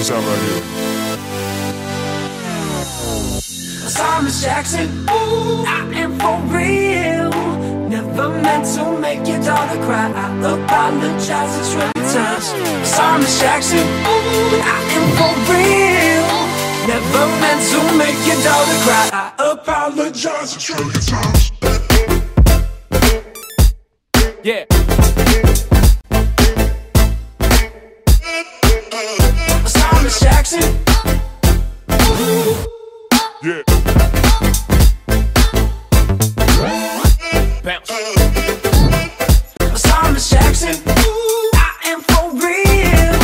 this out right here. Thomas Jackson, ooh, I am for real. Never meant to make your daughter cry. I apologize a trillion times. Thomas Jackson, ooh, I am for real. Never meant to make your daughter cry. I apologize a trillion times. Yeah. Thomas Jackson, ooh. Yeah. Bounce. Thomas Jackson, ooh, I am for real.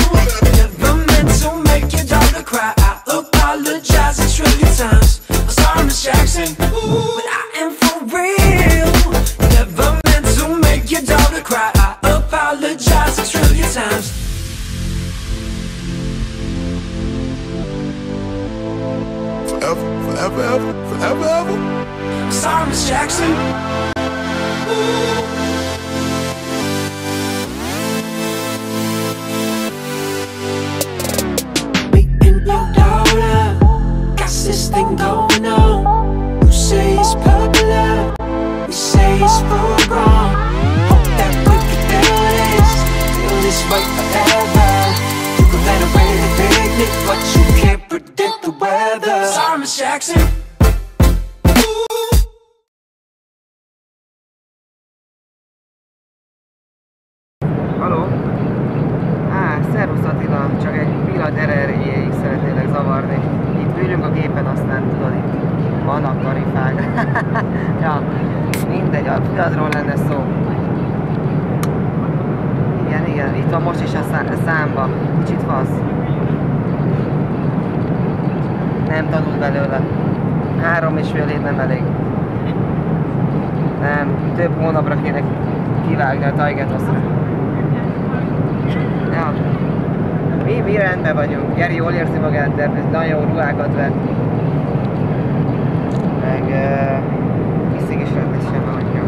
Never meant to make your daughter cry. I apologize a trillion times. Thomas Jackson, ooh, but I am for real. Never meant to make your daughter cry. I apologize a trillion times. Forever, forever, ever, forever, ever. Thomas Jackson, ooh. Me and your daughter got this thing going on. You say it's popular, we say it's full grown. Hope that we can feel this way forever. You can plan a really picnic, but you can't predict the weather. Thomas Jackson. Haló? Szervusz Attila, csak egy pillanat erejéig szeretnélek zavarni. Itt ülünk a gépen, aztán tudod, itt vannak tarifák. Ja, mindegy, a piacról lenne szó. Igen, itt van most is a számba. Kicsit fasz. Nem tanult belőle. 3,5 év nem elég. Nem, több hónapra kéne kivágni a Tajgetoszra. Ja. Mi rendben vagyunk. Geri jól érzi magát, de nagyon jó ruhákat vett. Meg iszik is rendesen vagyja.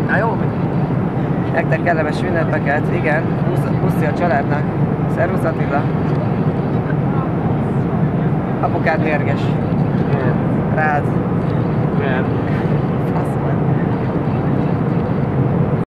Na jó. Nektek kellemes ünnepeket, igen. Puszi a családnak. Szervusz Attila. Apukád mérges. Rád.